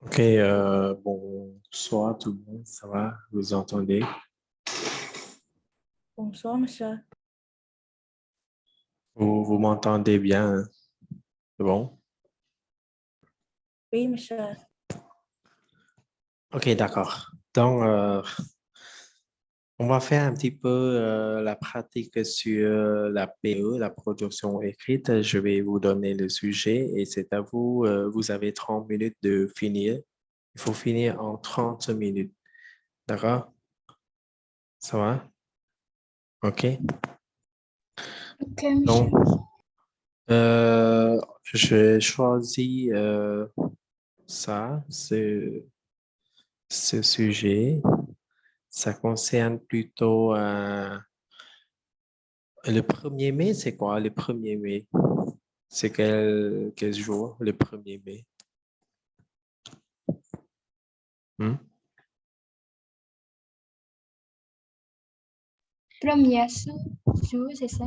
Ok, bonsoir tout le monde, ça va? Vous entendez? Bonsoir, monsieur. Vous m'entendez bien, hein? C'est bon? Oui, monsieur. Ok, d'accord. Donc, on va faire un petit peu la pratique sur la PE, la production écrite. Je vais vous donner le sujet et c'est à vous. Vous avez 30 minutes de finir. Il faut finir en 30 minutes. D'accord? Ça va? Ok. Ok, monsieur. Donc, j'ai choisi ça, ce sujet. Ça concerne plutôt le 1er mai, c'est quoi le 1er mai? C'est quel jour, le 1er mai? Hmm? Premier jour, c'est ça?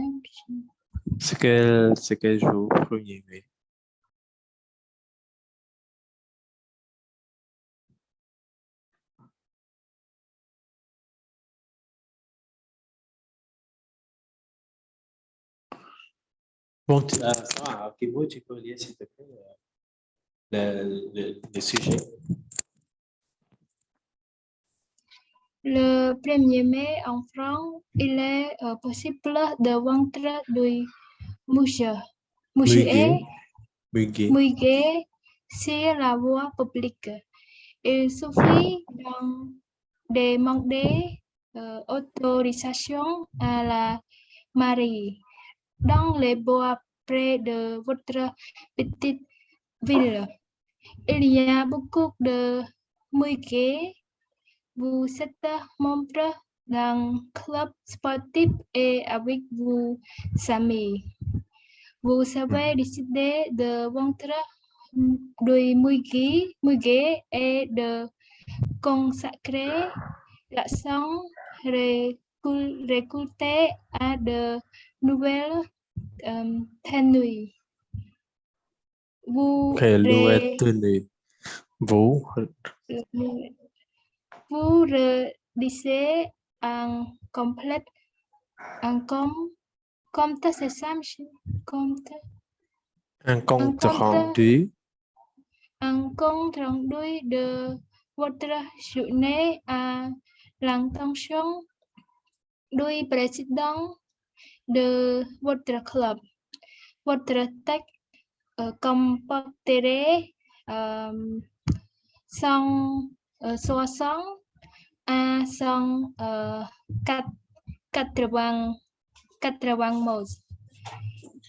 C'est quel jour, 1er mai? Bon, ça va, ok, moi, tu peux lire, s'il te plaît, le sujet. Le 1er mai en France, il est possible de vendre du musée, Muguet, musée, muguet. musée sur la voie publique. Il suffit de demander autorisation à la mairie dans les bois près de votre petite ville. Il y a beaucoup de musées. Vous êtes membre d'un club sportif et avec vos amis. Vous avez Mhm. décidé de vendre du musée et de consacrer l'argent récolté à de nouvelles tenues. Ok, Vous, retenez. Vous, vous réalisez un complète un compte, c'est ça, monsieur? Compte, un un compte compte, rendu. un compte rendu de votre journée à l'intention du président de votre club. Votre texte comporterait 160 à 180 mots.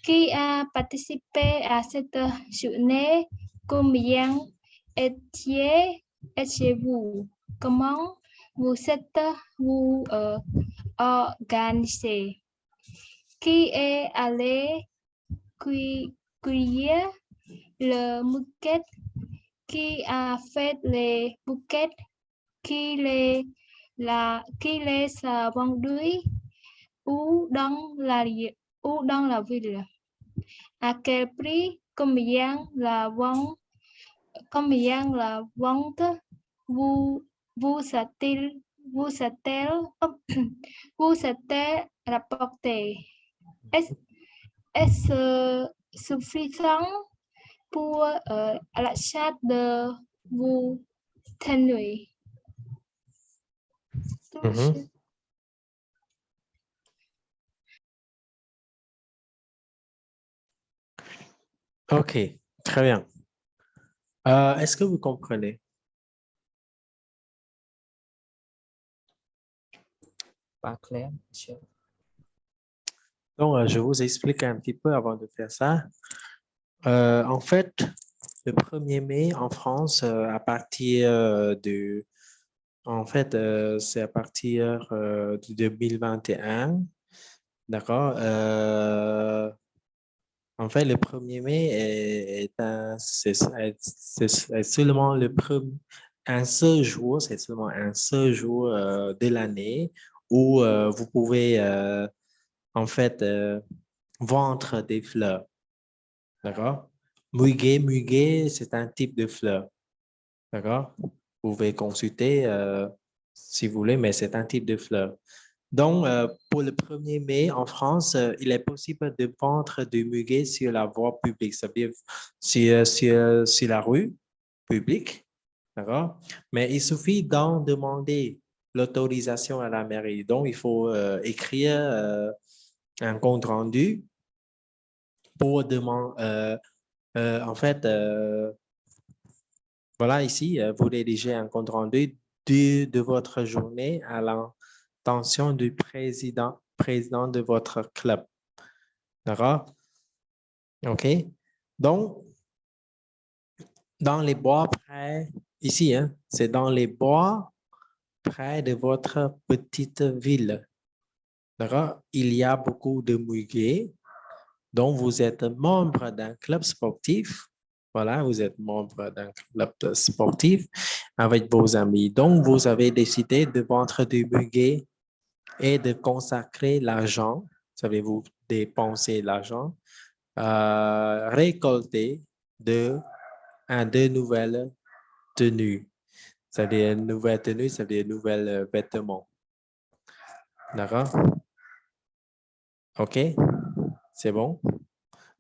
Qui a participé à cette journée? Combien étiez-vous? Comment vous êtes-vous organisé? Qui est allé cueillir le bouquet? Qui a fait les bouquets? Qui les a vendus? Où dans la ville? À quel prix? Combien la vente vous, vous a-t-il vous a-t-elle vous a-t-elle rapporté? Est- Est-ce suffisant pour l'achat de vos tenues? Mhm. Ok, très bien. Est-ce que vous comprenez? Pas clair, monsieur. Donc, je vous explique un petit peu avant de faire ça. En fait, le 1er mai en France, à partir c'est à partir de 2021, d'accord? En fait, le 1er mai est seulement un seul jour, c'est seulement un seul jour de l'année où vous pouvez en fait vendre des fleurs, d'accord? Muguet, c'est un type de fleur. D'accord? Vous pouvez consulter si vous voulez, mais c'est un type de fleur. Donc, pour le 1er mai, en France, il est possible de vendre du muguet sur la voie publique, c'est-à-dire sur la rue publique, d'accord? Mais il suffit d'en demander l'autorisation à la mairie. Donc, il faut écrire un compte rendu pour demander, en fait, voilà ici, vous rédigez un compte rendu de votre journée à l'intention du président de votre club. D'accord? OK? Donc, dans les bois près, ici, hein, c'est dans les bois près de votre petite ville. D'accord? Il y a beaucoup de muguets. Donc, vous êtes membre d'un club sportif. Voilà, vous êtes membre d'un club sportif avec vos amis. Donc, vous avez décidé de vendre du muguet et de consacrer l'argent, savez-vous, dépenser l'argent, récolté à de nouvelles tenues. C'est-à-dire une nouvelle tenue, c'est-à-dire nouvelles vêtements. D'accord? OK? C'est bon?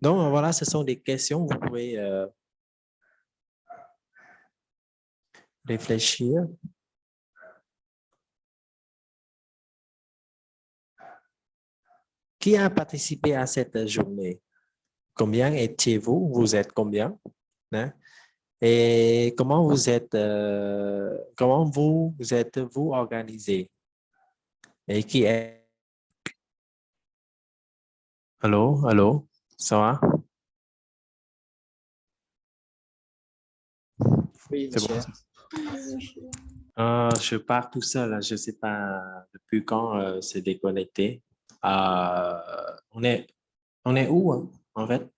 Donc, voilà, ce sont des questions. Vous pouvez réfléchir. Qui a participé à cette journée? Combien étiez-vous? Vous êtes combien? Hein? Et comment vous êtes-vous organisé? Et qui est? Allô, allô, ça va? Oui, C'est bon. monsieur. Je pars tout seul, hein. Je ne sais pas depuis quand c'est déconnecté. On est où, hein, en fait?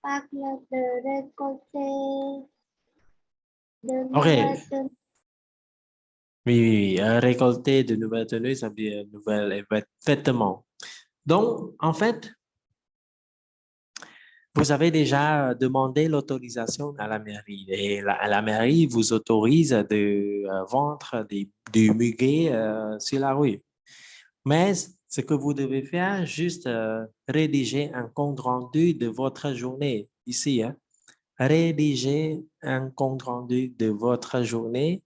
Parle de récolter de OK. nouvelles tenues. Oui, oui, oui. Récolter de nouvelles tenues, ça veut dire nouvelles vêtements. Donc, en fait, vous avez déjà demandé l'autorisation à la mairie et la mairie vous autorise de vendre du muguet sur la rue. Mais ce que vous devez faire, juste rédiger un compte rendu de votre journée ici. Hein. Rédiger un compte rendu de votre journée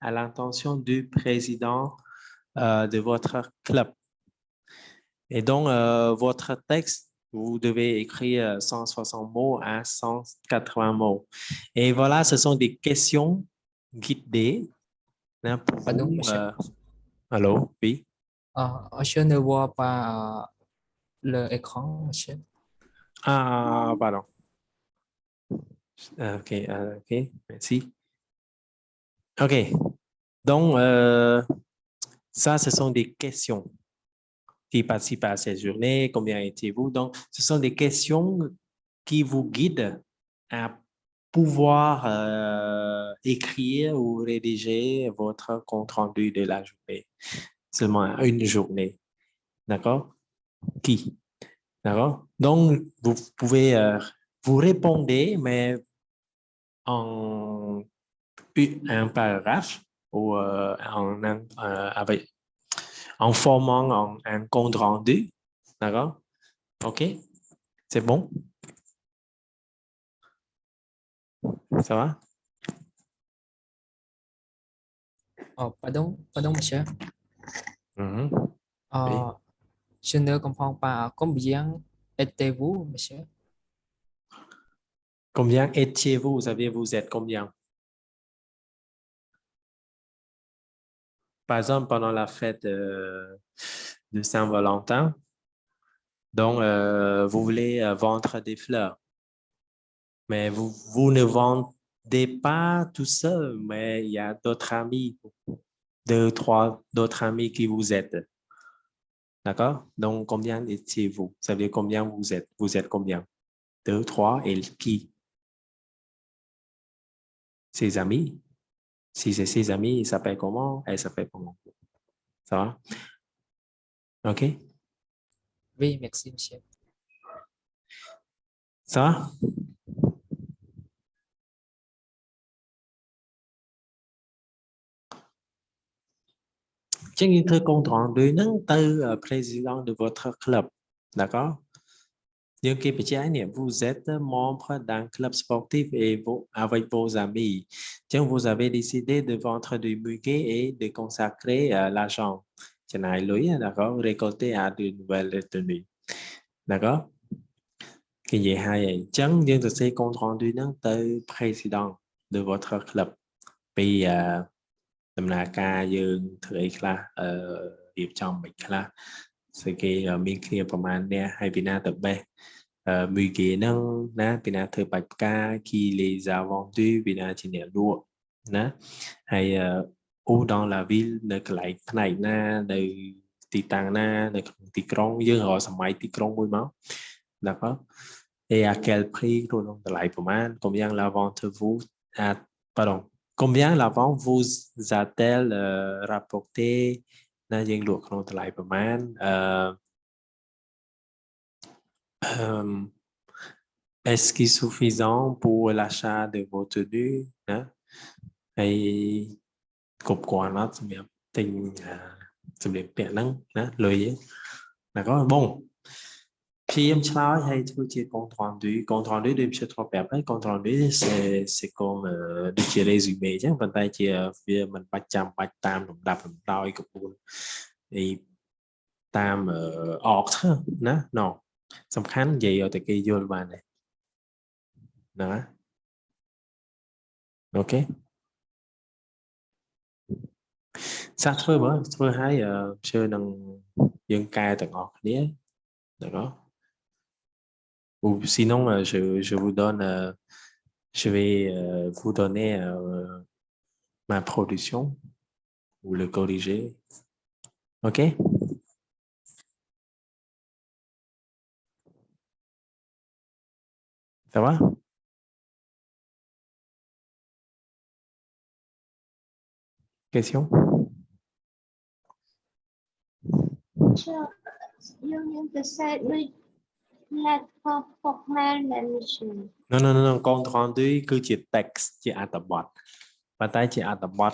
à l'intention du président de votre club. Et donc, votre texte, vous devez écrire 160 mots à 180 mots. Et voilà, ce sont des questions guidées hein, pour Pardon, vous. monsieur. Allô, oui. Je ne vois pas l'écran, monsieur. Ah, pardon. OK, OK, merci. OK, donc, ça, ce sont des questions qui participent à cette journée. Combien étiez-vous? Donc, ce sont des questions qui vous guident à pouvoir écrire ou rédiger votre compte-rendu de la journée. Seulement une journée. D'accord? Qui? D'accord? Donc, vous pouvez, vous répondez, mais en un paragraphe ou en formant un compte rendu. D'accord? OK? C'est bon? Ça va? Pardon, pardon, monsieur. Mhm. Oui. Je ne comprends pas combien êtes-vous, monsieur? Combien étiez-vous? Vous savez, vous êtes combien? Par exemple, pendant la fête de Saint-Valentin, donc vous voulez vendre des fleurs, mais vous ne vendez pas tout seul, mais il y a d'autres amis, deux, trois d'autres amis qui vous aident. D'accord? Donc, combien étiez-vous? Ça veut dire combien vous êtes? Vous êtes combien? Deux, trois, et qui? Ses amis? Si c'est ses amis, ils s'appellent comment? Elle s'appelle comment? Ça va? OK? Oui, merci, monsieur. Ça va? Trên thư compte rendu nâng từ président de votre club. D'accord? Nhưng khi bị trái niệm, vous êtes membre d'un club sportif et avec vos amis. Tiens, vous avez décidé de vendre du muguet et de consacrer l'argent. Chẳng ai lối, d'accord? Récolter à de nouvelles retenues. D'accord? Cái gì hay vậy? Chấn nhưng thực sự compte rendu nâng từ président de votre club. Vìដំណើរការយើងធ្វើអីខ្លះរៀបចំមិនខ្លះស្អីគេមានគ្នាប្រហែលអ្នកហើយពីណាទៅបេះមួយគេហ្នឹងណាពីណាធ្វើបាច់ផ្កា qui les a vendus ពីណាជាអ្នកលក់ណាហើយoù dans la ville នៅកន្លែងផ្នែកណានៅទីតាំងណានៅក្នុងទីក្រុងយើងរកសម័យទីក្រុងមួយមក d'accord et à quel prix ក្នុងតម្លៃប្រហែល combien la vente vous à pardon combien la vente vous a-t-elle rapporté ណាយើងលក់ក្នុងតម្លៃប្រហែលest-ce qui est suffisant pour l'achat de vos tenues ណាហើយគ្រប់គ្រាន់អត់សម្រាប់ទិញសម្លៀកបំពាក់ហ្នឹងណាលុយណាក៏បងព្យាយាមឆ្លើយហើយធ្វើជា compte rendu ដូចជាធ្លាប់ប្រាប់ហើយ compte rendu c'est comme ដូចជា résumé អញ្ចឹងប៉ុន្តែជាវាមិនបាច់ចាំបាច់តាមលំដាប់លំដោយក្បួនតាមordre ណា non សំខាន់និយាយឲ្យតែគេយល់បានដែរណាអូខេសាក់ធ្វើមើលធ្វើឲ្យជឿនឹងយើងកែទាំងអស់គ្នាd'accord ou sinon je vous donne je vais vous donner ma production ou le corriger ok ça va question Sure. You need to say we let for management. non compte rendu គឺជា text ជាអត្ថបទប៉ុន្តែជាអត្ថបទ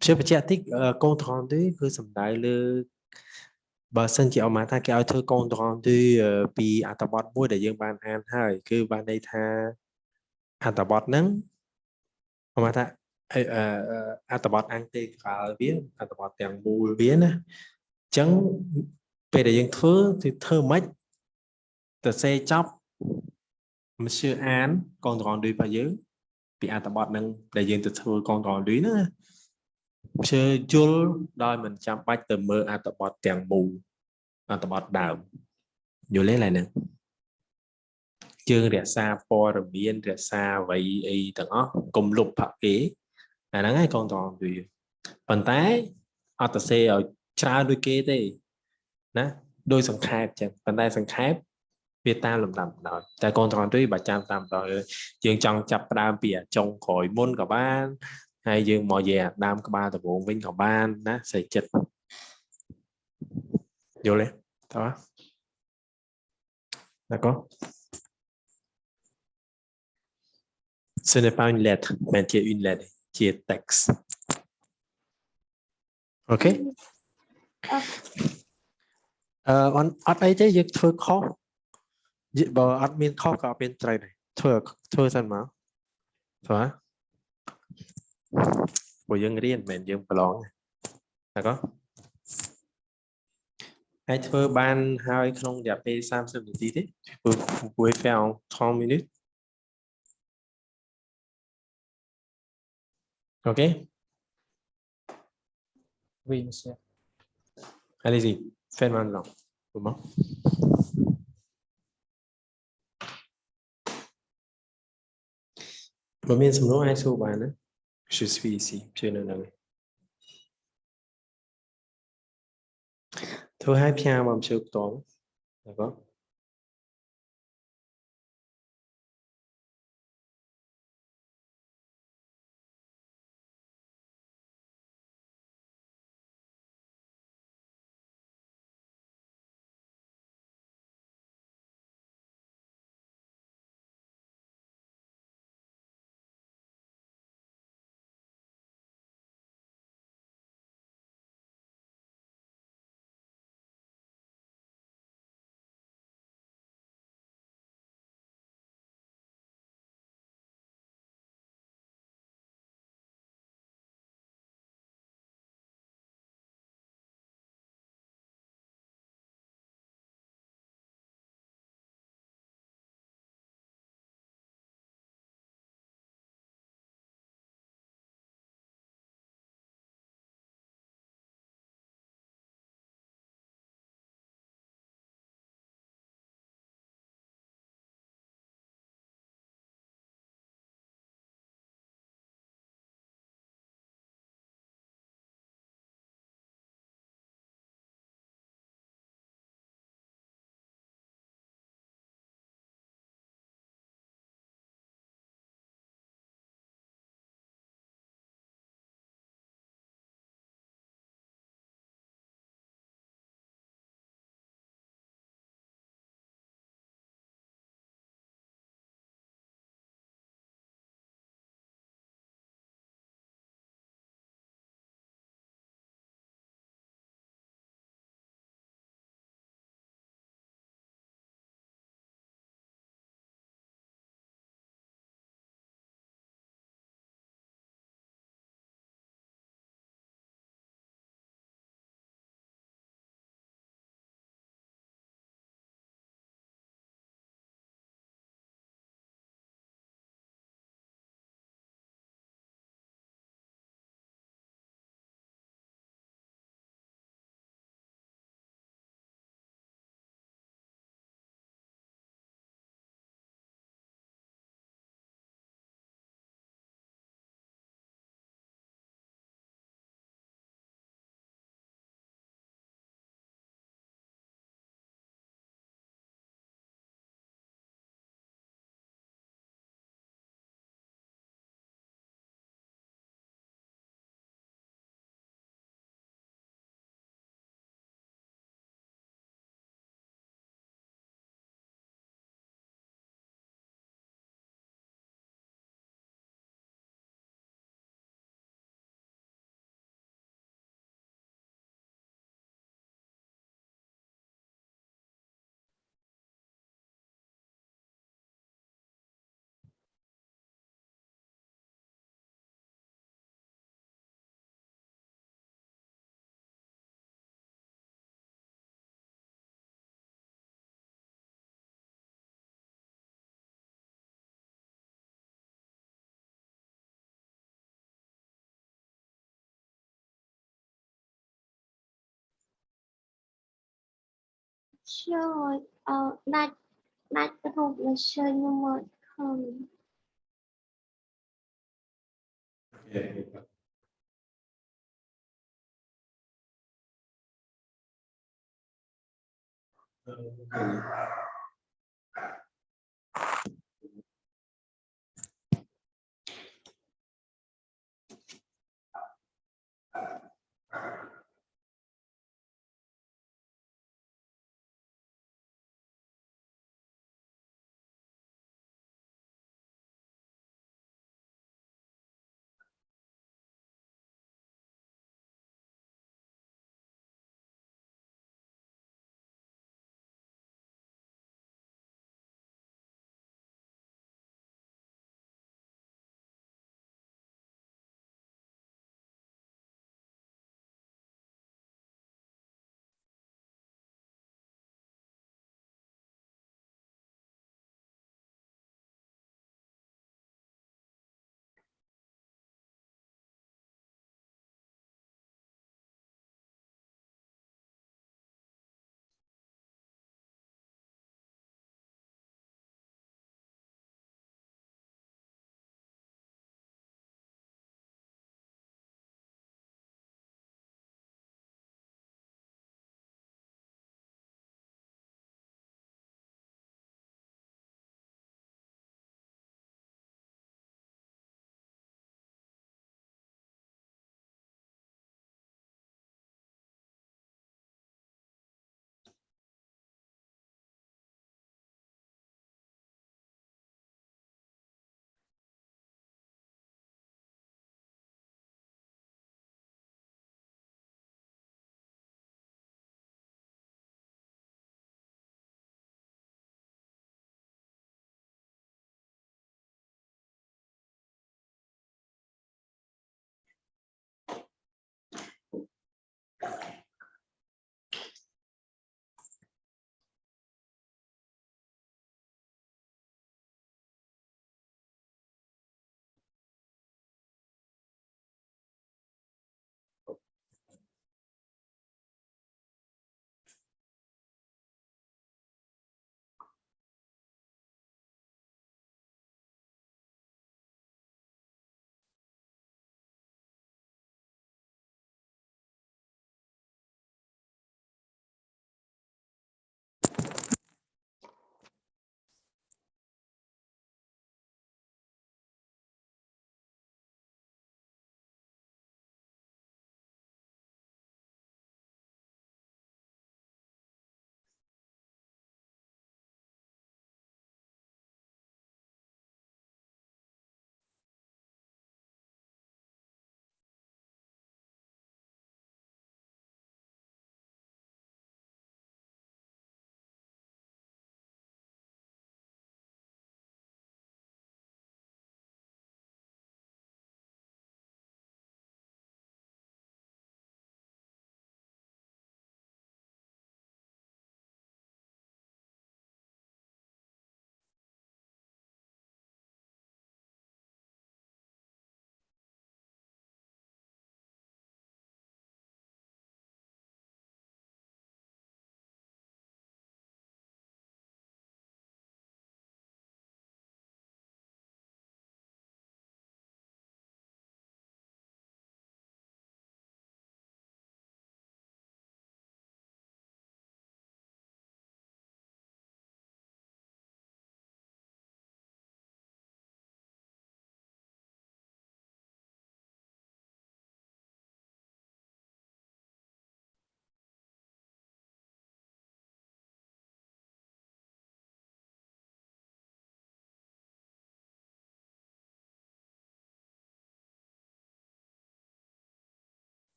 ព្យាបញ្ជាក់តិច compte rendu គឺសំដៅលើបើសិនជាអមថាគេឲ្យធ្វើ compte rendu ពីអត្ថបទមួយដែលយើងបានអានហើយគឺបានន័យថាអត្ថបទហ្នឹងអមថាអត្ថបទអង្គទេក្រៅវាអត្ថបទទាំងមូលវាណាអញ្ចឹងពេលដែលយើងធ្វើគឺធ្វើម៉េចទៅសេចប់monsieurអាន compte rendu របស់យើងពីអត្ថបទហ្នឹងដែលយើងទៅធ្វើ compte rendu ហ្នឹងជឿយល់ដោយមិនចាំបាច់ទៅមើលអត្ថបទទាំងមូលអត្ថបទដើមយល់ទេឡើយហ្នឹងយើងរក្សាព័ត៌មានរក្សាអ្វីអីទាំងអស់កុំលុបផាក់គេអាហ្នឹងឯង compte rendu ប៉ុន្តែអត់ទៅសេឲ្យច្រើនដូចគេទេណាដោយសង្ខេបចឹងប៉ុន្តែសង្ខេបវាតាមលំដាប់ដល់តែ compte rendu បើចាំតាមដល់យើងចង់ចាប់ផ្ដើមពីចុងក្រោយមុនក៏បានហើយយើងមកនិយាយអាដើមក្បាលដំបូងវិញក៏បានណាសេចចិត្តយល់ទេតើd'accord ce n'est pas une lettre mais c'est une lettre ជា texte ok អត់អីទេយើងធ្វើខុសបើអត់មានខុសក៏អត់មានត្រូវដែរធ្វើសិនមកព្រោះយើងរៀនមិនមែនយើងប្រឡងd'accord ហើយធ្វើបានហើយក្នុងរយៈពេល30នាទីទេ vous pouvez faire en 30 minutes ok oui monsieur allez-y faites maintenant commentបើមានសំណួរអាចសួរបានណា je suis ici ជួយនៅនឹងធ្វើឲ្យផ្ញើមកជើផ្ទាល់d'accord Rồi, nát hộp là chơi nhưng mà không.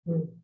Ừ.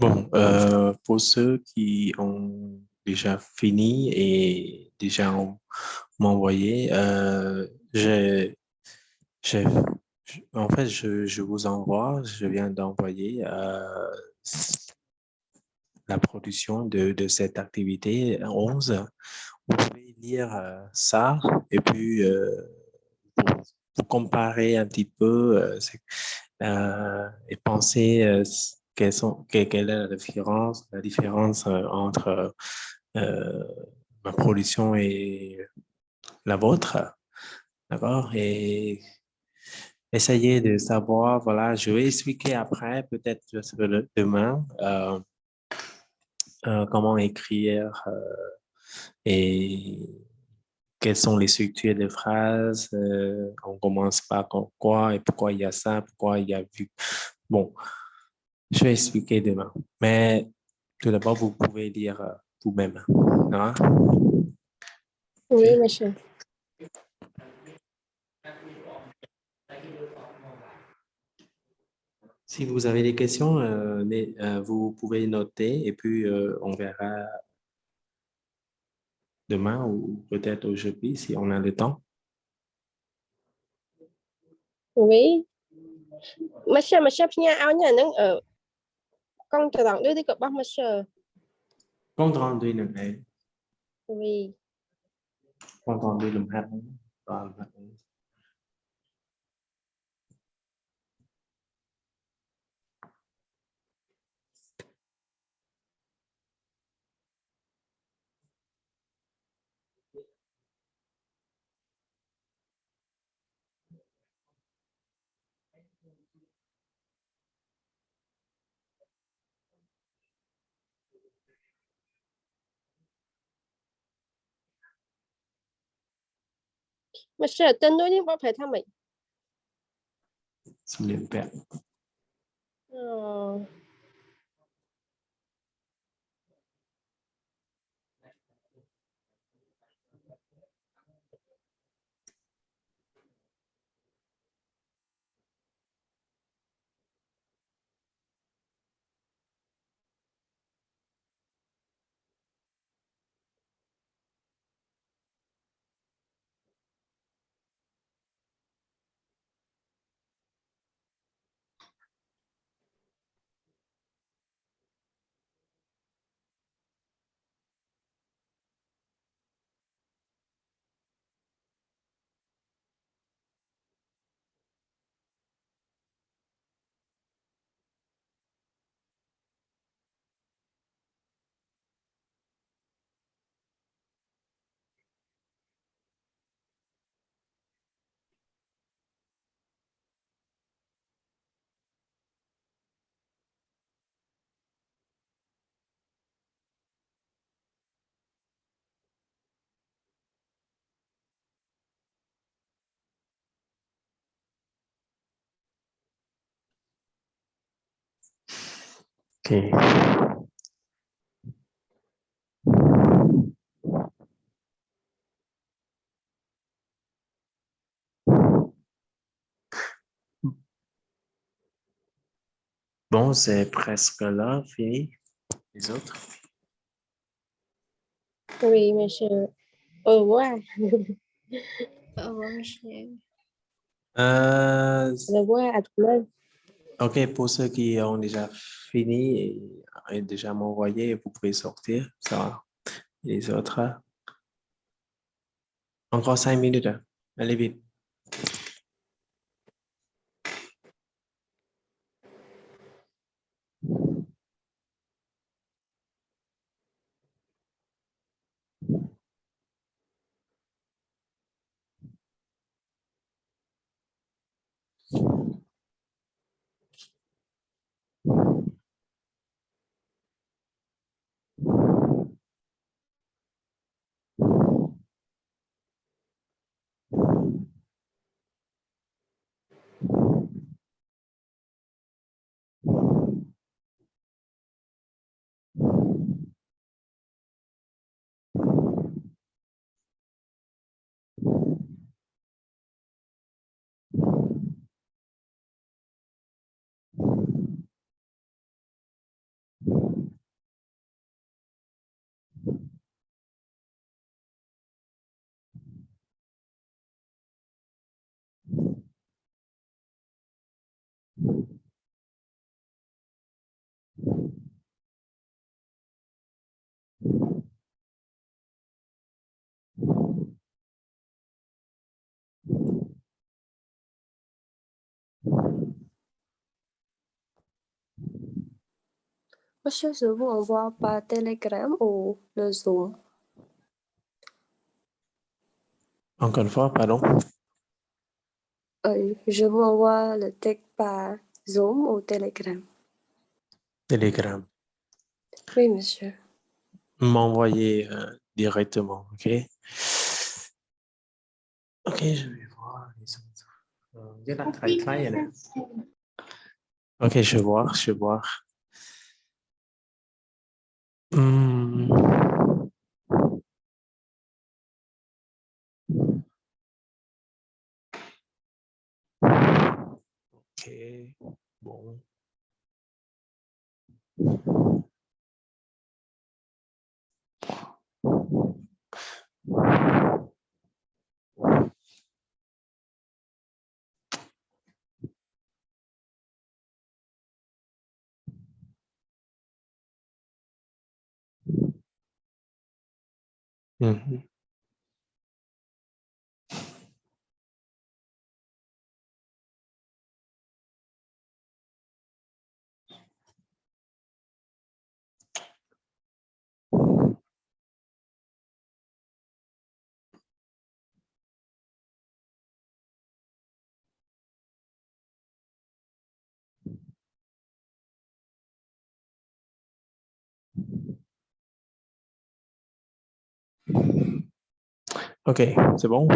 Bon, pour ceux qui ont déjà fini et déjà m'ont envoyé, j'ai- en fait, je vous envoie, je viens d'envoyer la production de cette activité 11. Vous pouvez lire ça et puis vous comparer un petit peu et penser quelle est la différence entre euh, ma production et la vôtre, d'accord? Et essayez de savoir, voilà, je vais expliquer après, peut-être demain, comment écrire et quelles sont les structures de phrases, on commence par quoi et pourquoi il y a ça, pourquoi il y a vu. Bon, je vais expliquer demain. Mais tout d'abord, vous pouvez lire vous-même. Hein? Oui, monsieur. Si vous avez des questions, vous pouvez noter et puis on verra demain ou peut-être aujourd'hui si on a le temps. Oui. Monsieur ផ្ញើឲ្យញ៉ាហ្នឹងកង់ត្រង់ដូចទីរបស់ monsieur Compte rendu នឹងឯង Oui. compte rendu លំហាត់ហ្នឹងបាទលំហាត់ហ្នឹង Monsieur ទៅនោះនេះបងប្រែថាម៉េច សម្លៀកបំពាក់ អូ OK. Bon, c'est presque là, fini. Les autres? Oui, monsieur. Au revoir. Au revoir, monsieur. Au revoir à tout le monde. OK, pour ceux qui ont déjà fini et déjà m'envoyé, vous pouvez sortir. Ça va. Les autres? Encore 5 minutes. Allez vite. Monsieur, je vous envoie par Telegram ou le Zoom. Encore une fois, pardon. Je vous envoie le texte par Zoom ou Telegram. Telegram. Oui, monsieur. M'envoyer directement, ok? Ok, je vais voir les autres. Rất là thay thay này. Ok, je vais voir, je vais voir. Hmm. Ok, bon. Mhm. Ok, c'est bon.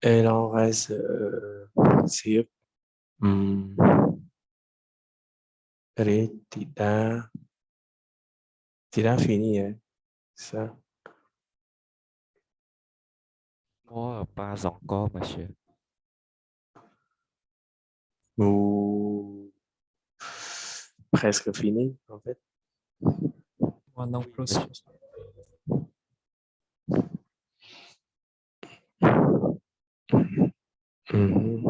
Et là, on reste sur Allez, tidak fini, hein, ça. Moi, pas encore, monsieur. Ou presque fini, en fait. Moi non Oui, plus. monsieur. Mhm.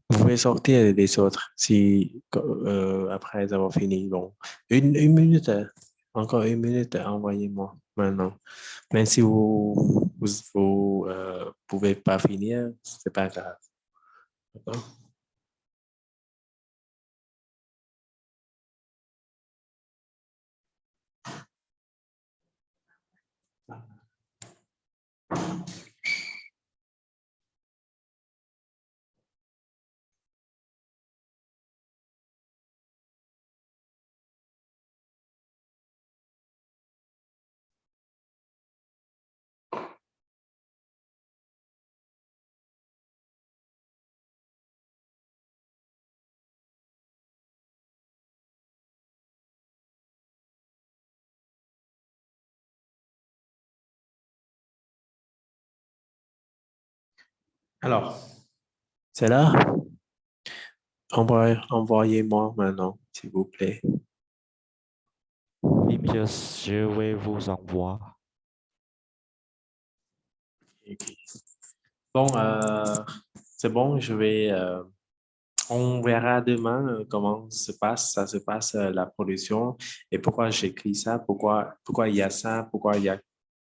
Vous pouvez sortir des autres si après avoir fini. Bon, une minute, encore une minute, envoyez-moi maintenant. Même si vous pouvez pas finir, c'est pas grave. D'accord? Alors, c'est là. Envoyez-moi maintenant, s'il vous plaît. Oui, monsieur, je vais vous envoyer. Ok. Bon, c'est bon, on verra demain comment ça se passe la production et pourquoi j'écris ça, pourquoi il y a ça, pourquoi il y a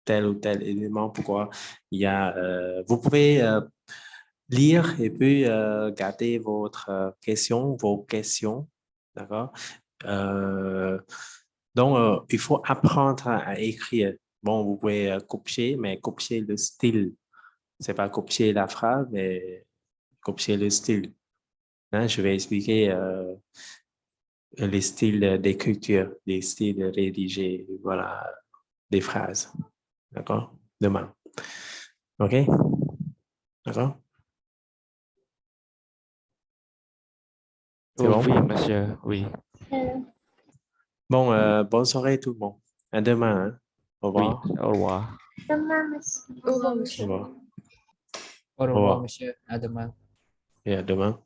tel ou tel élément, pourquoi il y a. Vous pouvez lire et puis garder vos questions, d'accord? Euh, donc, il faut apprendre à écrire. Bon, vous pouvez copier, mais copier le style. C'est pas copier la phrase, mais copier le style. Hein, je vais expliquer les styles d'écriture, les styles rédigés, voilà, des phrases. D'accord? Demain. OK? D'accord? C'est Oh, bon? oui, monsieur, oui. Bon, bonne soirée tout le monde. À demain. Hein? Au Oui, revoir. au revoir. Demain, monsieur. Au revoir, Au monsieur. revoir. Au Au revoir, revoir. monsieur. À demain. Et à demain.